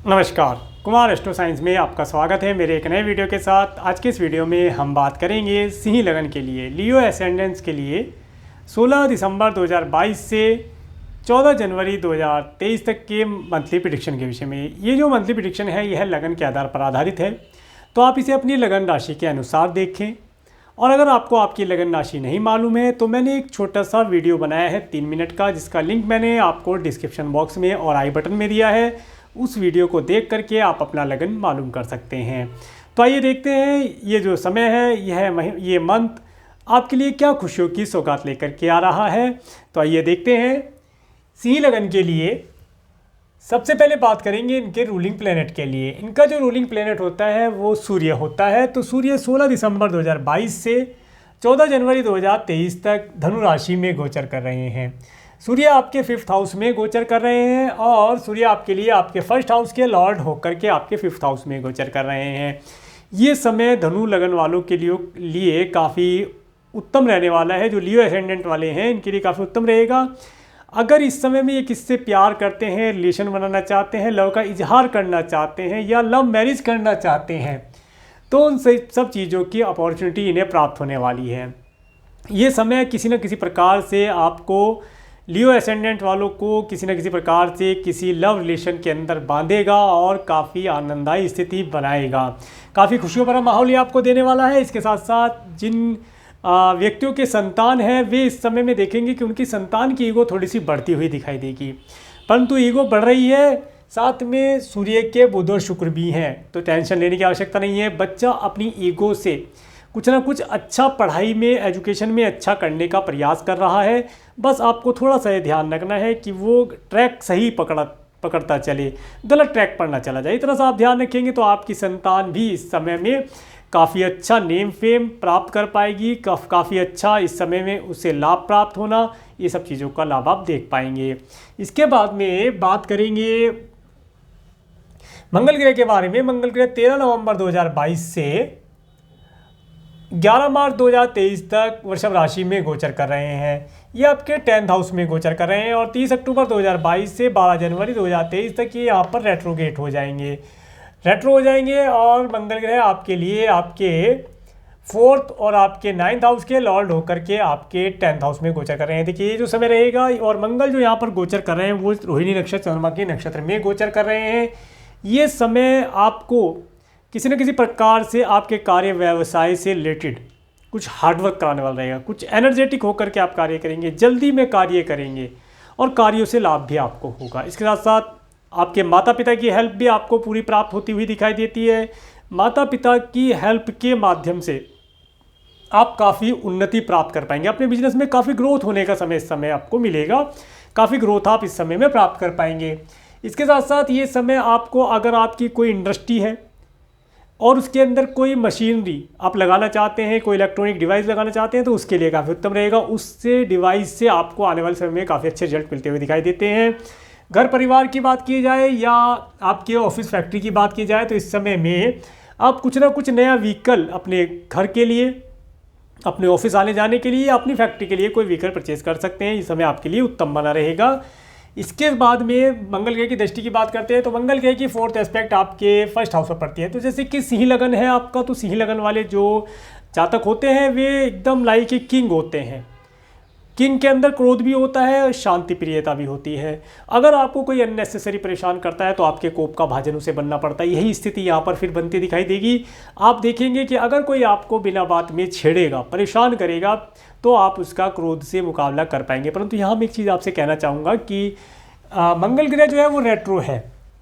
नमस्कार, Kumar astro science में आपका स्वागत है मेरे एक नए वीडियो के साथ। आज के इस वीडियो में हम बात करेंगे सिंह लगन के लिए, लियो एसेंडेंस के लिए 16 दिसंबर 2022 से 14 जनवरी 2023 तक के मंथली प्रेडिक्शन के विषय में। ये जो मंथली प्रेडिक्शन है यह लगन के आधार पर आधारित है, तो आप इसे अपनी लगन राशि के अनुसार देखें। और अगर आपको आपकी लगन राशि नहीं मालूम है तो मैंने एक छोटा सा वीडियो बनाया है 3 मिनट का, जिसका लिंक मैंने आपको डिस्क्रिप्शन बॉक्स में और आई बटन में दिया है। उस वीडियो को देख करके आप अपना लगन मालूम कर सकते हैं। तो आइए देखते हैं ये जो समय है, ये मंथ आपके लिए क्या खुशियों की सौगात लेकर के आ रहा है। तो आइए देखते हैं सिंह लगन के लिए। सबसे पहले बात करेंगे इनके रूलिंग प्लैनेट के लिए। इनका जो रूलिंग प्लैनेट होता है वो सूर्य होता है। तो सूर्य 16 दिसंबर 2022 से 14 जनवरी 2023 तक धनु राशि में गोचर कर रहे हैं। सूर्य आपके 5th हाउस में गोचर कर रहे हैं और सूर्य आपके लिए आपके 1st हाउस के लॉर्ड होकर के आपके 5th हाउस में गोचर कर रहे हैं। ये समय धनु लगन वालों के लिए काफ़ी उत्तम रहने वाला है। जो लियो एसेंडेंट वाले हैं इनके लिए काफ़ी उत्तम रहेगा। अगर इस समय में ये किससे प्यार करते हैं, रिलेशन बनाना चाहते हैं, लव का इजहार करना चाहते हैं या लव मैरिज करना चाहते हैं, तो उन सब चीज़ों की अपॉर्चुनिटी इन्हें प्राप्त होने वाली है। ये समय किसी न किसी प्रकार से आपको, लियो एसेंडेंट वालों को किसी न किसी प्रकार से किसी लव रिलेशन के अंदर बांधेगा और काफ़ी आनंददायी स्थिति बनाएगा। काफ़ी खुशियों भरा माहौल ये आपको देने वाला है। इसके साथ साथ जिन व्यक्तियों के संतान हैं वे इस समय में देखेंगे कि उनकी संतान की ईगो थोड़ी सी बढ़ती हुई दिखाई देगी, परंतु ईगो बढ़ रही है। साथ में सूर्य के बुध और शुक्र भी हैं, तो टेंशन लेने की आवश्यकता नहीं है। बच्चा अपनी ईगो से कुछ ना कुछ अच्छा पढ़ाई में, एजुकेशन में अच्छा करने का प्रयास कर रहा है। बस आपको थोड़ा सा ये ध्यान रखना है कि वो ट्रैक सही पकड़ता चले, गलत ट्रैक पर ना चला जाए। इस तरह से आप ध्यान रखेंगे तो आपकी संतान भी इस समय में काफ़ी अच्छा नेम फेम प्राप्त कर पाएगी। काफ़ी अच्छा इस समय में उसे लाभ प्राप्त होना, ये सब चीज़ों का लाभ आप देख पाएंगे। इसके बाद में बात करेंगे मंगल ग्रह के बारे में। मंगल ग्रह 13 नवंबर 2022 से 11 मार्च 2023 तक वृषभ राशि में गोचर कर रहे हैं। ये आपके 10th हाउस में गोचर कर रहे हैं और 30 अक्टूबर 2022 से 12 जनवरी 2023 तक ये यहाँ पर रेट्रो हो जाएंगे। और मंगल ग्रह आपके लिए आपके 4th और आपके 9th हाउस के लॉर्ड होकर के आपके 10th हाउस में गोचर कर रहे हैं। देखिए ये जो समय रहेगा, और मंगल जो यहाँ पर गोचर कर रहे हैं वो रोहिणी नक्षत्र, चंद्रमा के नक्षत्र में गोचर कर रहे हैं। ये समय आपको किसी न किसी प्रकार से आपके कार्य व्यवसाय से रिलेटेड कुछ हार्डवर्क कराने वाला रहेगा। कुछ एनर्जेटिक होकर के आप कार्य करेंगे, जल्दी में कार्य करेंगे और कार्यों से लाभ भी आपको होगा। इसके साथ साथ आपके माता पिता की हेल्प भी आपको पूरी प्राप्त होती हुई दिखाई देती है। माता पिता की हेल्प के माध्यम से आप काफ़ी उन्नति प्राप्त कर पाएंगे। अपने बिजनेस में काफ़ी ग्रोथ होने का समय इस समय आपको मिलेगा। काफ़ी ग्रोथ आप इस समय में प्राप्त कर पाएंगे। इसके साथ साथ ये समय आपको, अगर आपकी कोई इंडस्ट्री है और उसके अंदर कोई मशीनरी आप लगाना चाहते हैं, कोई इलेक्ट्रॉनिक डिवाइस लगाना चाहते हैं, तो उसके लिए काफ़ी उत्तम रहेगा। उससे डिवाइस से आपको आने वाले समय में काफ़ी अच्छे रिजल्ट मिलते हुए दिखाई देते हैं। घर परिवार की बात की जाए या आपके ऑफिस फैक्ट्री की बात की जाए तो इस समय में आप कुछ ना कुछ नया व्हीकल अपने घर के लिए, अपने ऑफिस आने जाने के लिए या अपनी फैक्ट्री के लिए कोई व्हीकल परचेज कर सकते हैं। इस समय आपके लिए उत्तम बना रहेगा। इसके बाद में मंगल ग्रह की दृष्टि की बात करते हैं तो मंगल ग्रह की 4th एस्पेक्ट आपके 1st हाउस पर पड़ती है। तो जैसे कि सिंह लगन है आपका, तो सिंह लगन वाले जो जातक होते हैं वे एकदम लाइक ए किंग होते हैं। किंग के अंदर क्रोध भी होता है और शांति प्रियता भी होती है। अगर आपको कोई अननेसेसरी परेशान करता है तो आपके कोप का भाजन उसे बनना पड़ता है। यही स्थिति यहाँ पर फिर बनती दिखाई देगी। आप देखेंगे कि अगर कोई आपको बिना बात में छेड़ेगा, परेशान करेगा, तो आप उसका क्रोध से मुकाबला कर पाएंगे। परंतु यहाँ मैं एक चीज़ आपसे कहना चाहूँगा कि मंगल ग्रह जो है वो रेट्रो है,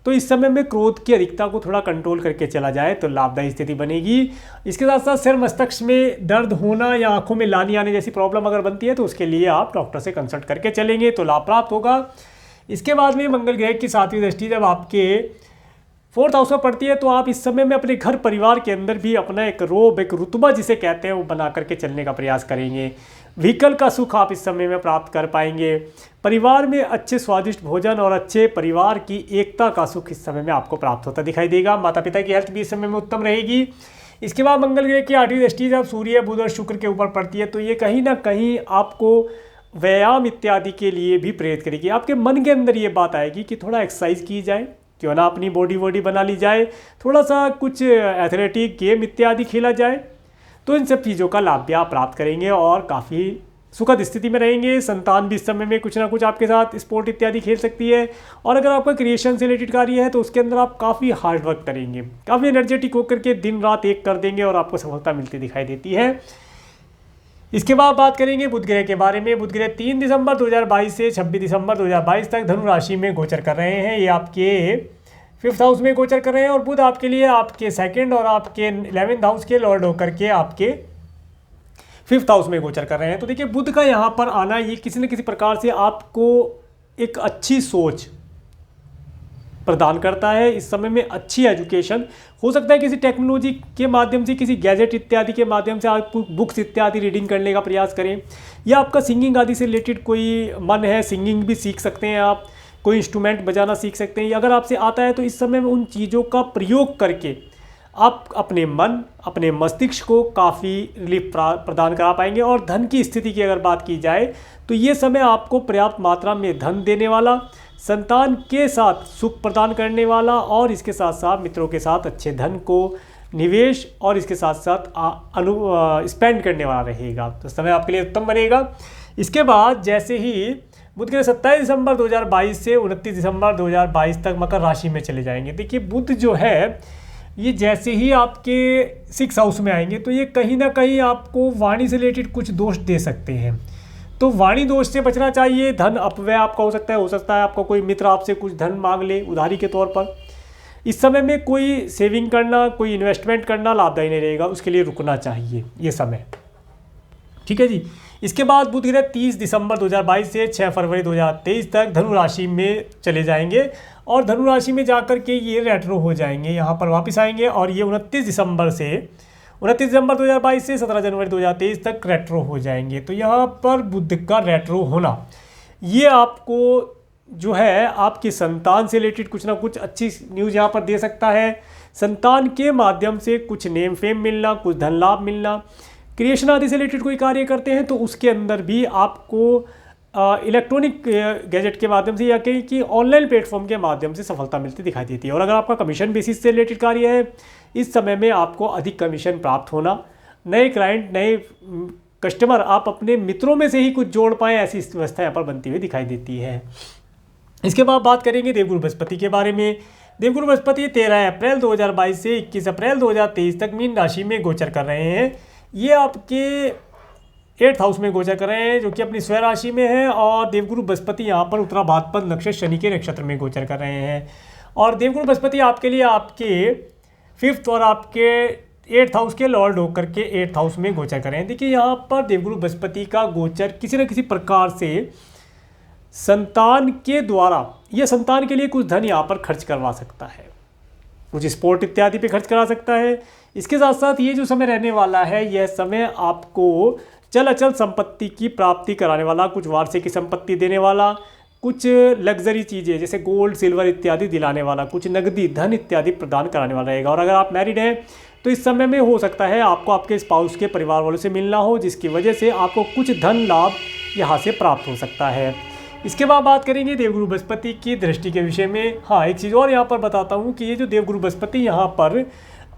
तो इस समय में क्रोध की अधिकता को थोड़ा कंट्रोल करके चला जाए तो लाभदायी स्थिति बनेगी। इसके साथ साथ सिर मस्तिष्क में दर्द होना या आंखों में लाली आने जैसी प्रॉब्लम अगर बनती है तो उसके लिए आप डॉक्टर से कंसल्ट करके चलेंगे तो लाभ प्राप्त होगा। इसके बाद में मंगल ग्रह की 7वीं दृष्टि जब आपके 4th हाउस में पड़ती है तो आप इस समय में अपने घर परिवार के अंदर भी अपना एक रोब, एक रुतबा जिसे कहते हैं, वो बना करके चलने का प्रयास करेंगे। व्हीकल का सुख आप इस समय में प्राप्त कर पाएंगे। परिवार में अच्छे स्वादिष्ट भोजन और अच्छे परिवार की एकता का सुख इस समय में आपको प्राप्त होता दिखाई देगा। माता पिता की हेल्थ भी इस समय में उत्तम रहेगी। इसके बाद मंगल ग्रह की 8वीं दृष्टि जब सूर्य, बुध और शुक्र के ऊपर पड़ती है तो ये कहीं ना कहीं आपको व्यायाम इत्यादि के लिए भी प्रेरित करेगी। आपके मन के अंदर ये बात आएगी कि थोड़ा एक्सरसाइज की जाए, क्यों ना अपनी बॉडी वॉडी बना ली जाए, थोड़ा सा कुछ एथलेटिक गेम इत्यादि खेला जाए, तो इन सब चीज़ों का लाभ भी आप प्राप्त करेंगे और काफ़ी सुखद स्थिति में रहेंगे। संतान भी इस समय में कुछ ना कुछ आपके साथ स्पोर्ट इत्यादि खेल सकती है। और अगर आपका क्रिएशन से रिलेटेड कार्य है तो उसके अंदर आप काफ़ी हार्ड वर्क करेंगे, काफ़ी एनर्जेटिक होकर के दिन रात एक कर देंगे और आपको सफलता मिलती दिखाई देती है। इसके बाद बात करेंगे बुध ग्रह के बारे में। बुध ग्रह 3 दिसंबर 2022 से 26 दिसंबर 2022 तक धनु राशि में गोचर कर रहे हैं। ये आपके 5th हाउस में गोचर कर रहे हैं और बुध आपके लिए आपके 2nd और आपके 11th हाउस के लॉर्ड होकर के आपके 5th हाउस में गोचर कर रहे हैं। तो देखिए बुध का यहाँ पर आना ये किसी न किसी प्रकार से आपको एक अच्छी सोच प्रदान करता है। इस समय में अच्छी एजुकेशन हो सकता है, किसी टेक्नोलॉजी के माध्यम से, किसी गैजेट इत्यादि के माध्यम से आप बुक्स इत्यादि रीडिंग करने का प्रयास करें, या आपका सिंगिंग आदि से रिलेटेड कोई मन है, सिंगिंग भी सीख सकते हैं आप, कोई इंस्ट्रूमेंट बजाना सीख सकते हैं। अगर आपसे आता है तो इस समय में उन चीज़ों का प्रयोग करके आप अपने मन, अपने मस्तिष्क को काफ़ी रिलीफ प्रदान करा पाएंगे। और धन की स्थिति की अगर बात की जाए तो ये समय आपको पर्याप्त मात्रा में धन देने वाला, संतान के साथ सुख प्रदान करने वाला और इसके साथ साथ मित्रों के साथ अच्छे धन को निवेश और इसके साथ साथ स्पेंड करने वाला रहेगा। तो समय आपके लिए उत्तम बनेगा। इसके बाद जैसे ही बुध के 27 दिसंबर 2022 से 29 दिसंबर 2022 तक मकर राशि में चले जाएंगे। देखिए बुध जो है ये जैसे ही आपके 6th हाउस में आएंगे तो ये कहीं ना कहीं आपको वाणी से रिलेटेड कुछ दोष दे सकते हैं, तो वाणी दोष से बचना चाहिए। धन अपव्यय आपका हो सकता है आपका कोई मित्र आपसे कुछ धन मांग ले उधारी के तौर पर। इस समय में कोई सेविंग करना, कोई इन्वेस्टमेंट करना लाभदायी नहीं रहेगा, उसके लिए रुकना चाहिए ये समय, ठीक है जी। इसके बाद बुध ग्रह 30 दिसंबर 2022 से 6 फरवरी 2023 तक धनु राशि में चले जाएंगे और धनु राशि में जाकर के ये रेट्रो हो जाएंगे, यहाँ पर वापस आएंगे और ये 29 दिसंबर 2022 से 17 जनवरी 2023 तक रेट्रो हो जाएंगे। तो यहाँ पर बुध का रेट्रो होना ये आपको जो है आपकी संतान से रिलेटेड कुछ ना कुछ अच्छी न्यूज़ यहाँ पर दे सकता है। संतान के माध्यम से कुछ नेम फेम मिलना, कुछ धन लाभ मिलना, क्रिएशन आदि से रिलेटेड कोई कार्य करते हैं तो उसके अंदर भी आपको इलेक्ट्रॉनिक गैजेट के माध्यम से या कहीं कि ऑनलाइन प्लेटफॉर्म के माध्यम से सफलता मिलती दिखाई देती है। और अगर आपका कमीशन बेसिस से रिलेटेड कार्य है, इस समय में आपको अधिक कमीशन प्राप्त होना, नए क्लाइंट, नए कस्टमर आप अपने मित्रों में से ही कुछ जोड़ पाएँ, ऐसी व्यवस्था यहाँ पर बनती हुई दिखाई देती है। इसके बाद बात करेंगे देवगुरु बृहस्पति के बारे में। देवगुरु बृहस्पति 13 अप्रैल 2022 से 21 अप्रैल 2023 तक मीन राशि में गोचर कर रहे हैं। ये आपके 8th हाउस में गोचर कर रहे हैं जो कि अपनी स्वयं राशि में है। और देवगुरु बृहस्पति यहाँ पर उत्तरा भाद्रपद नक्षत्र शनि के नक्षत्र में गोचर कर रहे हैं। और देवगुरु बृहस्पति आपके लिए आपके 5th और आपके 8th हाउस के लॉर्ड होकर के 8th हाउस में गोचर कर रहे हैं। देखिए यहाँ पर देवगुरु बृहस्पति का गोचर किसी न किसी प्रकार से संतान के द्वारा या संतान के लिए कुछ धन यहाँ पर खर्च करवा सकता है, कुछ स्पोर्ट इत्यादि पे खर्च करा सकता है। इसके साथ साथ ये जो समय रहने वाला है, यह समय आपको चल अचल संपत्ति की प्राप्ति कराने वाला, कुछ वार्षिक संपत्ति देने वाला, कुछ लग्जरी चीज़ें जैसे गोल्ड सिल्वर इत्यादि दिलाने वाला, कुछ नकदी धन इत्यादि प्रदान कराने वाला रहेगा। और अगर आप मैरिड हैं तो इस समय में हो सकता है आपको आपके स्पाउस के परिवार वालों से मिलना हो, जिसकी वजह से आपको कुछ धन लाभ यहाँ से प्राप्त हो सकता है। इसके बाद बात करेंगे देवगुरु बृहस्पति की दृष्टि के विषय में। हाँ, एक चीज़ और यहाँ पर बताता हूँ कि ये जो देवगुरु बृहस्पति यहाँ पर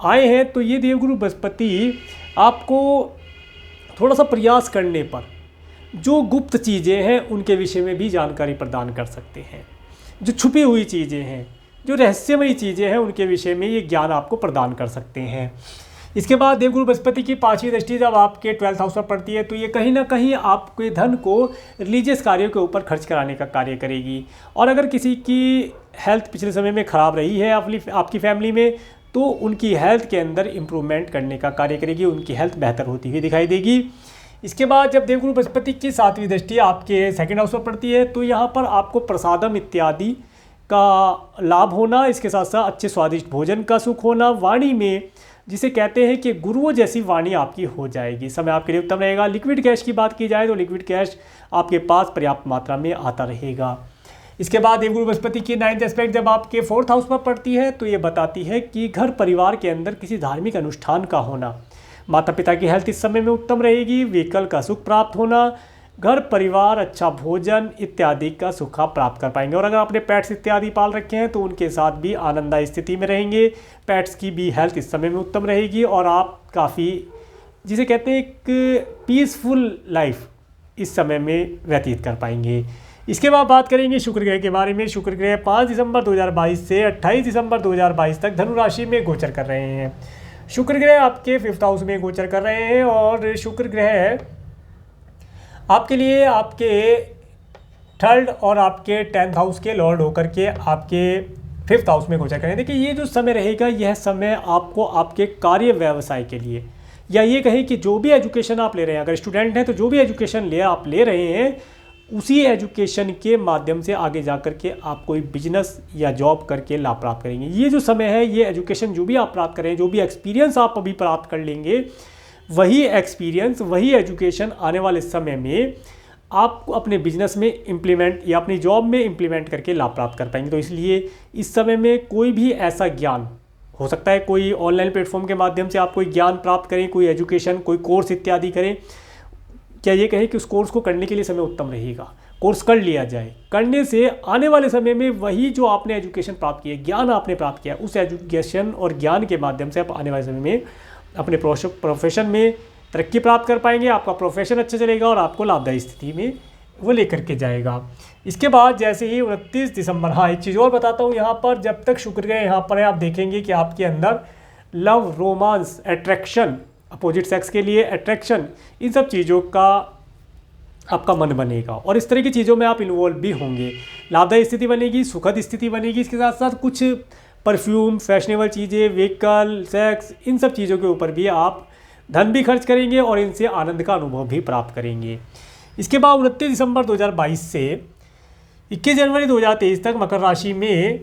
आए हैं तो ये देवगुरु बृहस्पति आपको थोड़ा सा प्रयास करने पर जो गुप्त चीज़ें हैं उनके विषय में भी जानकारी प्रदान कर सकते हैं। जो छुपी हुई चीज़ें हैं, जो रहस्यमयी चीज़ें हैं, उनके विषय में ये ज्ञान आपको प्रदान कर सकते हैं। इसके बाद देवगुरु बृहस्पति की 5वीं दृष्टि जब आपके 12th हाउस पर पड़ती है तो ये कहीं ना कहीं आपके धन को रिलीजियस कार्यों के ऊपर खर्च कराने का कार्य करेगी। और अगर किसी की हेल्थ पिछले समय में ख़राब रही है आपकी फैमिली में तो उनकी हेल्थ के अंदर इम्प्रूवमेंट करने का कार्य करेगी, उनकी हेल्थ बेहतर होती हुई दिखाई देगी। इसके बाद जब देवगुरु बृहस्पति की 7वीं दृष्टि आपके 2nd हाउस पर पड़ती है तो यहाँ पर आपको प्रसादम इत्यादि का लाभ होना, इसके साथ साथ अच्छे स्वादिष्ट भोजन का सुख होना, वाणी में जिसे कहते हैं कि गुरुओं जैसी वाणी आपकी हो जाएगी। समय आपके लिए उत्तम रहेगा। लिक्विड कैश की बात की जाए तो लिक्विड कैश आपके पास पर्याप्त मात्रा में आता रहेगा। इसके बाद देवगुरु बृहस्पति की 9th एस्पेक्ट जब आपके 4th हाउस पर पड़ती है तो ये बताती है कि घर परिवार के अंदर किसी धार्मिक अनुष्ठान का होना, माता पिता की हेल्थ इस समय में उत्तम रहेगी, व्हीकल का सुख प्राप्त होना, घर परिवार, अच्छा भोजन इत्यादि का सुख आप प्राप्त कर पाएंगे। और अगर आपने पेट्स इत्यादि पाल रखे हैं तो उनके साथ भी आनंददायी स्थिति में रहेंगे। पेट्स की भी हेल्थ इस समय में उत्तम रहेगी और आप काफ़ी, जिसे कहते हैं, एक पीसफुल लाइफ इस समय में व्यतीत कर पाएंगे। इसके बाद बात करेंगे शुक्र ग्रह के बारे में। शुक्र ग्रह 5 दिसंबर 2022 से 28 दिसंबर 2022 तक धनु राशि में गोचर कर रहे हैं। शुक्र ग्रह आपके 5th हाउस में गोचर कर रहे हैं और शुक्र ग्रह आपके लिए आपके 3rd और आपके 10th हाउस के लॉर्ड होकर के आपके 5th हाउस में गोचर करें। देखिए, ये जो समय रहेगा यह समय आपको आपके कार्य व्यवसाय के लिए, या ये कहें कि जो भी एजुकेशन आप ले रहे हैं, अगर स्टूडेंट हैं तो जो भी एजुकेशन आप ले रहे हैं उसी एजुकेशन के माध्यम से आगे जा कर के आप कोई बिजनेस या जॉब करके लाभ प्राप्त करेंगे। ये जो समय है, ये एजुकेशन जो भी आप प्राप्त करें, जो भी एक्सपीरियंस आप अभी प्राप्त कर लेंगे, वही एक्सपीरियंस, वही एजुकेशन आने वाले समय में आप अपने बिजनेस में इम्प्लीमेंट या अपनी जॉब में इम्प्लीमेंट करके लाभ प्राप्त कर पाएंगे। तो इसलिए इस समय में कोई भी ऐसा ज्ञान हो सकता है, कोई ऑनलाइन प्लेटफॉर्म के माध्यम से आप कोई ज्ञान प्राप्त करें, कोई एजुकेशन, कोई कोर्स इत्यादि करें। क्या ये कहें कि उस कोर्स को करने के लिए समय उत्तम रहेगा, कोर्स कर लिया जाए। करने से आने वाले समय में वही जो आपने एजुकेशन प्राप्त किया, ज्ञान आपने प्राप्त किया, उस एजुकेशन और ज्ञान के माध्यम से आप आने वाले समय में अपने प्रोफेशन में तरक्की प्राप्त कर पाएंगे। आपका प्रोफेशन अच्छा चलेगा और आपको लाभदायी स्थिति में वो लेकर के जाएगा। इसके बाद जैसे ही 29 दिसंबर, हाँ एक चीज़ और बताता हूँ यहाँ पर, जब तक शुक्र ग्रह यहाँ पर है आप देखेंगे कि आपके अंदर love, romance, attraction, opposite sex के लिए अट्रैक्शन, इन सब चीज़ों का आपका मन बनेगा और इस तरह की चीज़ों में आप इन्वॉल्व भी होंगे। लाभदायी स्थिति बनेगी, सुखद स्थिति बनेगी। इसके साथ साथ कुछ परफ्यूम, फैशनेबल चीज़ें, व्हीकल, सेक्स, इन सब चीज़ों के ऊपर भी आप धन भी खर्च करेंगे और इनसे आनंद का अनुभव भी प्राप्त करेंगे। इसके बाद 29 दिसंबर 2022 से 21 जनवरी 2023 तक मकर राशि में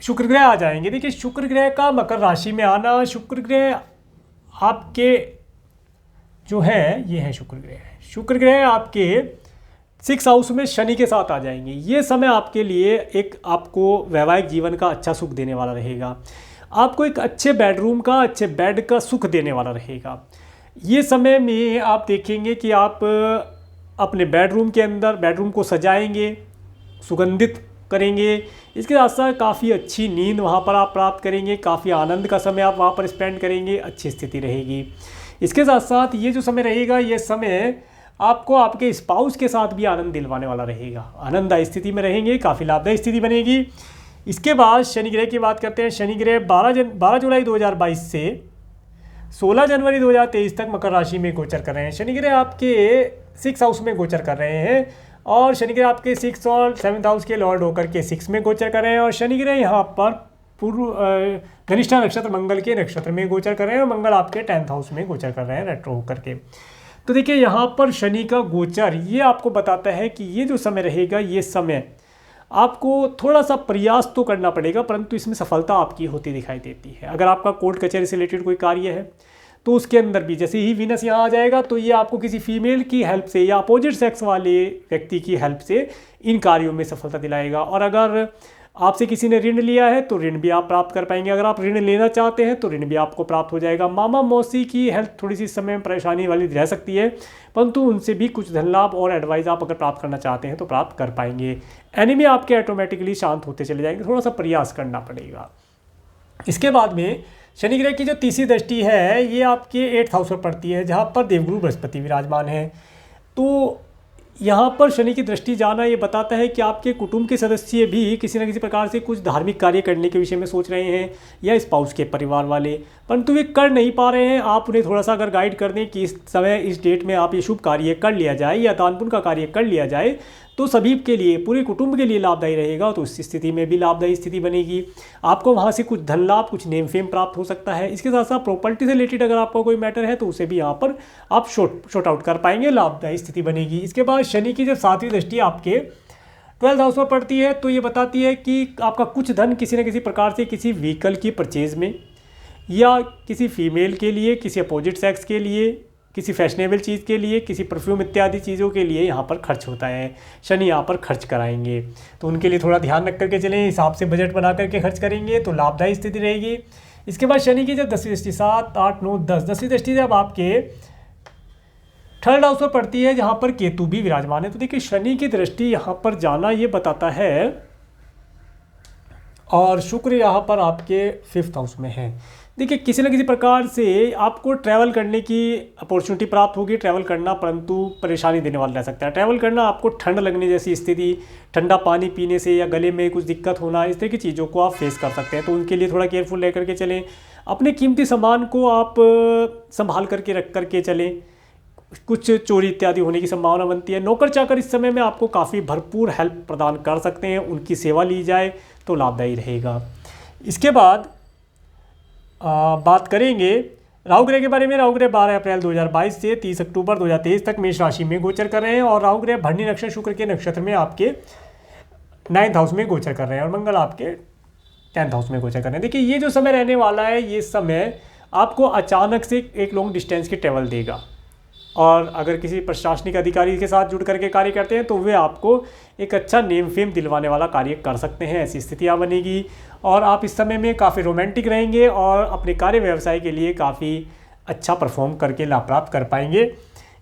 शुक्र ग्रह आ जाएंगे। देखिए, शुक्र ग्रह का मकर राशि में आना, शुक्र ग्रह आपके जो है, ये है शुक्र ग्रह। शुक्र ग्रह आपके 6th हाउस में शनि के साथ आ जाएंगे। ये समय आपके लिए एक आपको वैवाहिक जीवन का अच्छा सुख देने वाला रहेगा। आपको एक अच्छे बेडरूम का, अच्छे बेड का सुख देने वाला रहेगा। ये समय में आप देखेंगे कि आप अपने बेडरूम के अंदर बेडरूम को सजाएंगे, सुगंधित करेंगे। इसके साथ साथ काफ़ी अच्छी नींद वहाँ पर आप प्राप्त करेंगे, काफ़ी आनंद का समय आप वहाँ पर स्पेंड करेंगे, अच्छी स्थिति रहेगी। इसके साथ साथ ये जो समय रहेगा, ये समय आपको आपके स्पाउस के साथ भी आनंद दिलवाने वाला रहेगा। आनंददायी स्थिति में रहेंगे, काफ़ी लाभदायी स्थिति बनेगी। इसके बाद शनि ग्रह की बात करते हैं। शनि ग्रह 12 जुलाई 2022 से 16 जनवरी 2023 तक मकर राशि में गोचर कर रहे हैं। शनि ग्रह आपके 6th हाउस में गोचर कर रहे हैं और शनि ग्रह आपके 6th और 7th हाउस के लॉर्ड होकर के 6 में गोचर कर रहे हैं और शनि ग्रह यहाँ पर पूर्व धनिष्ठा नक्षत्र मंगल के नक्षत्र में गोचर कर रहे हैं और मंगल आपके 10th हाउस में गोचर कर रहे हैं रेट्रो होकर के। तो देखिए, यहाँ पर शनि का गोचर ये आपको बताता है कि ये जो समय रहेगा, ये समय आपको थोड़ा सा प्रयास तो करना पड़ेगा, परंतु इसमें सफलता आपकी होती दिखाई देती है। अगर आपका कोर्ट कचहरी से रिलेटेड कोई कार्य है तो उसके अंदर भी जैसे ही वीनस यहाँ आ जाएगा तो ये आपको किसी फीमेल की हेल्प से या अपोजिट सेक्स वाले व्यक्ति की हेल्प से इन कार्यों में सफलता दिलाएगा। और अगर आपसे किसी ने ऋण लिया है तो ऋण भी आप प्राप्त कर पाएंगे। अगर आप ऋण लेना चाहते हैं तो ऋण भी आपको प्राप्त हो जाएगा। मामा मौसी की हेल्थ थोड़ी सी समय में परेशानी वाली रह सकती है, परंतु उनसे भी कुछ धन लाभ और एडवाइस आप अगर प्राप्त करना चाहते हैं तो प्राप्त कर पाएंगे। एनिमी आपके ऑटोमेटिकली शांत होते चले जाएंगे, थोड़ा सा प्रयास करना पड़ेगा। इसके बाद में शनि ग्रह की जो तीसरी दृष्टि है ये आपके 8th हाउस पर पड़ती है, जहाँ पर देवगुरु बृहस्पति विराजमान है। तो यहाँ पर शनि की दृष्टि जाना ये बताता है कि आपके कुटुंब के सदस्य भी किसी न किसी प्रकार से कुछ धार्मिक कार्य करने के विषय में सोच रहे हैं या स्पाउस के परिवार वाले, परंतु वे कर नहीं पा रहे हैं। आप उन्हें थोड़ा सा अगर गाइड कर दें कि इस समय, इस डेट में आप ये शुभ कार्य कर लिया जाए या दान पुण्य का कार्य कर लिया जाए तो सभी के लिए, पूरे कुटुंब के लिए लाभदायी रहेगा। तो उस स्थिति में भी लाभदायी स्थिति बनेगी। आपको वहाँ से कुछ धन लाभ, कुछ नेम फेम प्राप्त हो सकता है। इसके साथ साथ प्रॉपर्टी से रिलेटेड अगर आपका कोई मैटर है तो उसे भी यहाँ पर आप शॉर्ट आउट कर पाएंगे, लाभदायी स्थिति बनेगी। इसके बाद शनि की जब 7वीं दृष्टि आपके 12th हाउस पर पड़ती है तो ये बताती है कि आपका कुछ धन किसी न किसी प्रकार से किसी व्हीकल की परचेज में या किसी फीमेल के लिए, किसी अपोजिट सेक्स के लिए, किसी फैशनेबल चीज़ के लिए, किसी परफ्यूम इत्यादि चीज़ों के लिए यहाँ पर खर्च होता है। शनि यहाँ पर खर्च कराएंगे, तो उनके लिए थोड़ा ध्यान रख करके चलें, हिसाब से बजट बना करके खर्च करेंगे तो लाभदायी स्थिति रहेगी। इसके बाद शनि की जब 10वीं दृष्टि 7, 8, 9, 10 10वीं दृष्टि जब आपके थर्ड हाउस पर पड़ती है जहाँ पर केतु भी विराजमान है। तो देखिए शनि की दृष्टि यहाँ पर जाना ये बताता है, और शुक्र यहाँ पर आपके 5th हाउस में है। देखिए किसी न किसी प्रकार से आपको ट्रैवल करने की अपॉर्चुनिटी प्राप्त होगी, ट्रैवल करना, परंतु परेशानी देने वाला रह सकता है। ट्रैवल करना, आपको ठंड लगने जैसी स्थिति, ठंडा पानी पीने से या गले में कुछ दिक्कत होना, इस तरह की चीज़ों को आप फेस कर सकते हैं। तो उनके लिए थोड़ा केयरफुल रह करके चलें। अपने कीमती सामान को आप संभाल करके रख करके चलें, कुछ चोरी इत्यादि होने की संभावना बनती है। नौकर चाकर इस समय में आपको काफ़ी भरपूर हेल्प प्रदान कर सकते हैं, उनकी सेवा ली जाए तो लाभदायी रहेगा। इसके बाद बात करेंगे राहु ग्रह के बारे में। राहु ग्रह 12 अप्रैल 2022 से 30 अक्टूबर 2023 तक मेष राशि में गोचर कर रहे हैं, और राहु ग्रह भरणी नक्षत्र शुक्र के नक्षत्र में आपके 9th हाउस में गोचर कर रहे हैं, और मंगल आपके 10th हाउस में गोचर कर रहे हैं। देखिए ये जो समय रहने वाला है, ये समय आपको अचानक से एक लॉन्ग डिस्टेंस की ट्रैवल देगा, और अगर किसी प्रशासनिक अधिकारी के साथ जुड़ करके कार्य करते हैं तो वे आपको एक अच्छा नेम फेम दिलवाने वाला कार्य कर सकते हैं, ऐसी स्थितियाँ बनेगी। और आप इस समय में काफ़ी रोमांटिक रहेंगे और अपने कार्य व्यवसाय के लिए काफ़ी अच्छा परफॉर्म करके लाभ प्राप्त कर पाएंगे।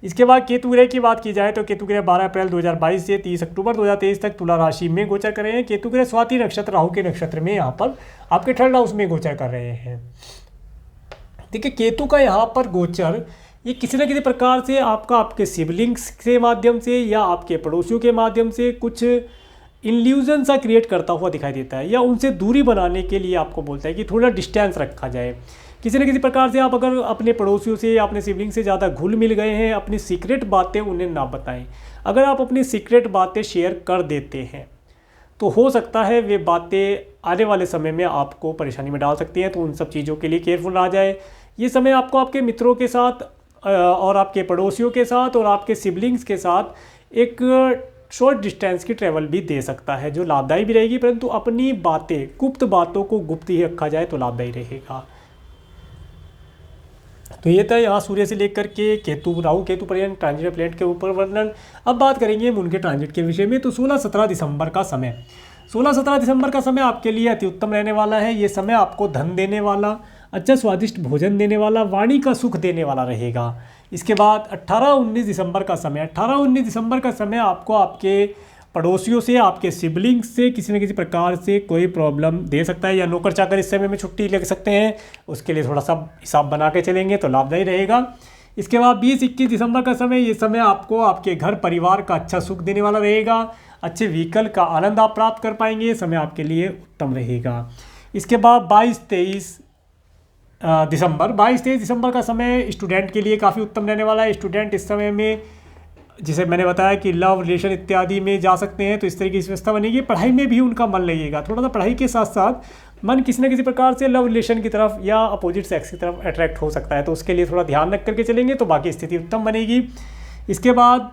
इसके बाद केतु ग्रह की बात की जाए तो केतु ग्रह 12 अप्रैल 2022 से 30 अक्टूबर 2023 तक तुला राशि में गोचर कर रहे हैं। केतु ग्रह स्वाति नक्षत्र राहु के नक्षत्र में यहाँ पर आपके 3rd हाउस में गोचर कर रहे हैं। देखिए केतु का यहाँ पर गोचर ये किसी न किसी प्रकार से आपके सिबलिंग्स के माध्यम से या आपके पड़ोसियों के माध्यम से कुछ इल्यूजन सा क्रिएट करता हुआ दिखाई देता है, या उनसे दूरी बनाने के लिए आपको बोलता है कि थोड़ा डिस्टेंस रखा जाए। किसी न किसी प्रकार से आप अगर अपने पड़ोसियों से या अपने सिबलिंग से ज़्यादा घुल मिल गए हैं, अपनी सीक्रेट बातें उन्हें ना बताएं। अगर आप अपनी सीक्रेट बातें शेयर कर देते हैं तो हो सकता है वे बातें आने वाले समय में आपको परेशानी में डाल सकती हैं, तो उन सब चीज़ों के लिए केयरफुल रहा जाए। ये समय आपको आपके मित्रों के साथ और आपके पड़ोसियों के साथ और आपके सिबलिंग्स के साथ एक शॉर्ट डिस्टेंस की ट्रैवल भी दे सकता है, जो लाभदायी भी रहेगी, परंतु अपनी बातें, गुप्त बातों को गुप्त ही रखा जाए तो लाभदायी रहेगा। तो ये था यहाँ सूर्य से लेकर के केतु, राहु केतु पर्यंत ट्रांजिट प्लेनेट के ऊपर वर्णन। अब बात करेंगे उनके ट्रांजिट के विषय में। तो 16-17 दिसंबर का समय, 16-17 दिसंबर का समय आपके लिए अति उत्तम रहने वाला है। ये समय आपको धन देने वाला, अच्छा स्वादिष्ट भोजन देने वाला, वाणी का सुख देने वाला रहेगा। इसके बाद 18-19 दिसंबर का समय, 18-19 दिसंबर का समय आपको आपके पड़ोसियों से, आपके सिबलिंग्स से किसी न किसी प्रकार से कोई प्रॉब्लम दे सकता है, या नौकर चाकर इस समय में छुट्टी ले सकते हैं। उसके लिए थोड़ा सा हिसाब बना के चलेंगे तो लाभदायी रहेगा। इसके बाद 20-21 दिसंबर का समय, ये समय आपको आपके घर परिवार का अच्छा सुख देने वाला रहेगा। अच्छे व्हीकल का आनंद आप प्राप्त कर पाएंगे, ये समय आपके लिए उत्तम रहेगा। इसके बाद 22-23 दिसंबर का समय स्टूडेंट के लिए काफ़ी उत्तम रहने वाला है। स्टूडेंट इस समय में, जिसे मैंने बताया कि लव रिलेशन इत्यादि में जा सकते हैं, तो इस तरह की व्यवस्था बनेगी। पढ़ाई में भी उनका मन लगेगा, थोड़ा सा पढ़ाई के साथ साथ मन किसी न किसी प्रकार से लव रिलेशन की तरफ या अपोजिट सेक्स की तरफ अट्रैक्ट हो सकता है, तो उसके लिए थोड़ा ध्यान रख करके चलेंगे तो बाकी स्थिति उत्तम बनेगी। इसके बाद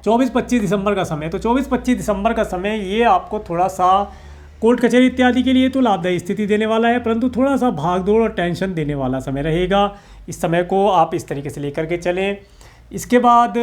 24-25 दिसंबर का समय, तो 24-25 दिसंबर का समय ये आपको थोड़ा सा कोर्ट कचहरी इत्यादि के लिए तो लाभदायी स्थिति देने वाला है, परंतु थोड़ा सा भागदौड़ और टेंशन देने वाला समय रहेगा। इस समय को आप इस तरीके से लेकर के चलें। इसके बाद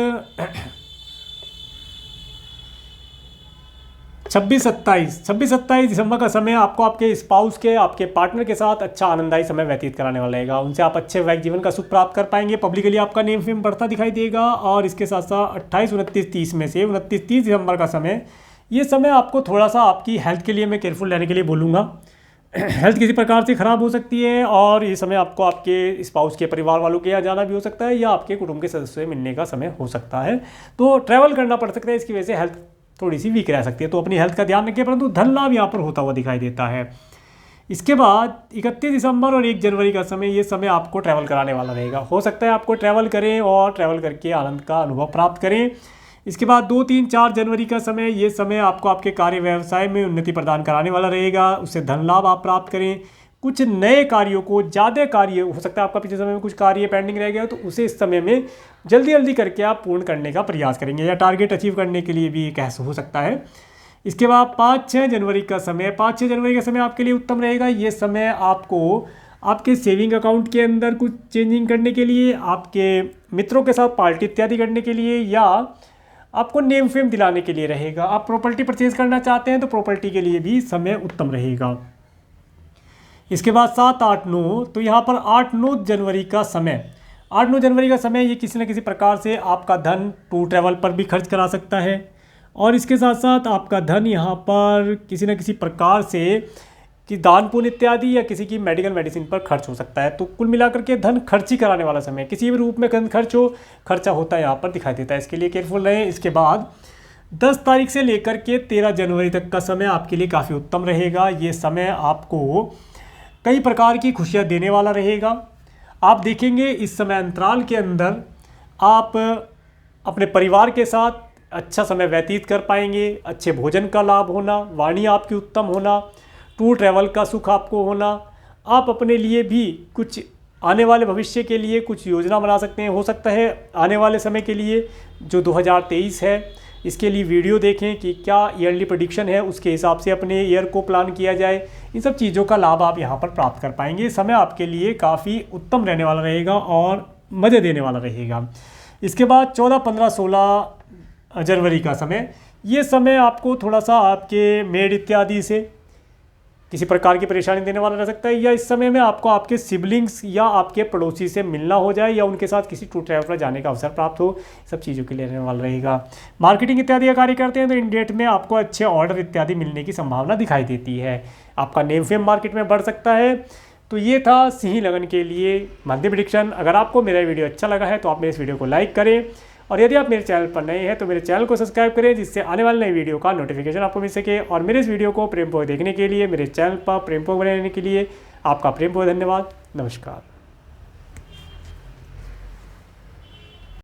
26-27 दिसंबर का समय आपको आपके स्पाउस के, आपके पार्टनर के साथ अच्छा आनंददायी समय व्यतीत कराने वाला रहेगा। उनसे आप अच्छे वैवाहिक जीवन का सुख प्राप्त कर पाएंगे। पब्लिकली आपका नेम फेम बढ़ता दिखाई देगा। और इसके साथ साथ 28, 29, 30 में से 29, 30 दिसंबर का समय, ये समय आपको थोड़ा सा आपकी हेल्थ के लिए मैं केयरफुल रहने के लिए बोलूँगा। हेल्थ किसी प्रकार से ख़राब हो सकती है, और ये समय आपको आपके स्पाउस के परिवार वालों के यहाँ जाना भी हो सकता है, या आपके कुटुंब के सदस्यों से मिलने का समय हो सकता है, तो ट्रैवल करना पड़ सकता है। इसकी वजह से हेल्थ थोड़ी सी वीक रह सकती है, तो अपनी हेल्थ का ध्यान रखिए। परंतु धन लाभ यहाँ पर होता हुआ दिखाई देता है। इसके बाद 31 दिसंबर और 1 जनवरी का समय, ये समय आपको ट्रैवल कराने वाला रहेगा। हो सकता है आपको ट्रैवल करें और ट्रैवल करके आनंद का अनुभव प्राप्त करें। इसके बाद 2, 3, 4 जनवरी का समय, ये समय आपको आपके कार्य व्यवसाय में उन्नति प्रदान कराने वाला रहेगा। उससे धन लाभ आप प्राप्त करें। कुछ नए कार्यों को, ज़्यादा कार्य हो सकता है आपका पिछले समय में कुछ कार्य पेंडिंग रह गया, तो उसे इस समय में जल्दी जल्दी करके आप पूर्ण करने का प्रयास करेंगे, या टारगेट अचीव करने के लिए भी कह हो सकता है। इसके बाद 5-6 जनवरी का समय, 5-6 जनवरी का समय आपके लिए उत्तम रहेगा। ये समय आपको आपके सेविंग अकाउंट के अंदर कुछ चेंजिंग करने के लिए, आपके मित्रों के साथ पार्टी इत्यादि करने के लिए, या आपको नेम फेम दिलाने के लिए रहेगा। आप प्रॉपर्टी परचेज करना चाहते हैं तो प्रॉपर्टी के लिए भी समय उत्तम रहेगा। इसके बाद 7, 8, 9, तो यहाँ पर 8-9 जनवरी का समय, 8-9 जनवरी का समय ये किसी न किसी प्रकार से आपका धन टूर ट्रैवल पर भी खर्च करा सकता है और इसके साथ साथ आपका धन यहाँ पर किसी न किसी प्रकार से कि दान पुण्य इत्यादि या किसी की मेडिकल मेडिसिन पर खर्च हो सकता है। तो कुल मिलाकर के धन खर्च ही कराने वाला समय, किसी भी रूप में धन खर्चा होता है यहाँ पर दिखाई देता है। इसके लिए केयरफुल रहें। इसके बाद 10 तारीख से लेकर के 13 जनवरी तक का समय आपके लिए काफ़ी उत्तम रहेगा। ये समय आपको कई प्रकार की खुशियाँ देने वाला रहेगा। आप देखेंगे इस समय अंतराल के अंदर आप अपने परिवार के साथ अच्छा समय व्यतीत कर पाएंगे, अच्छे भोजन का लाभ होना, वाणी आपकी उत्तम होना, टूर ट्रैवल का सुख आपको होना। आप अपने लिए भी कुछ आने वाले भविष्य के लिए कुछ योजना बना सकते हैं। हो सकता है आने वाले समय के लिए जो 2023 है इसके लिए वीडियो देखें कि क्या ईयरली प्रेडिक्शन है, उसके हिसाब से अपने ईयर को प्लान किया जाए। इन सब चीज़ों का लाभ आप यहाँ पर प्राप्त कर पाएंगे। समय आपके लिए काफ़ी उत्तम रहने वाला रहेगा और मज़े देने वाला रहेगा। इसके बाद 14, 15, 16 जनवरी का समय, ये समय आपको थोड़ा सा आपके मेड इत्यादि से किसी प्रकार की परेशानी देने वाला रह सकता है, या इस समय में आपको आपके सिबलिंग्स या आपके पड़ोसी से मिलना हो जाए या उनके साथ किसी टूर ट्रैवल पर जाने का अवसर प्राप्त हो, सब चीज़ों के लिए रहने वाला रहेगा। मार्केटिंग इत्यादि का कार्य करते हैं तो इन डेट में आपको अच्छे ऑर्डर इत्यादि मिलने की संभावना दिखाई देती है। आपका नेम फेम मार्केट में बढ़ सकता है। तो ये था सिंह लगन के लिए मंथली प्रेडिक्शन। अगर आपको मेरा वीडियो अच्छा लगा है तो आप मेरे इस वीडियो को लाइक करें और यदि आप मेरे चैनल पर नए हैं तो मेरे चैनल को सब्सक्राइब करें, जिससे आने वाले नई वीडियो का नोटिफिकेशन आपको मिल सके। और मेरे इस वीडियो को प्रेमपूर्वक देखने के लिए, मेरे चैनल पर प्रेमपूर्वक बने रहने के लिए आपका प्रेमपूर्वक धन्यवाद। नमस्कार।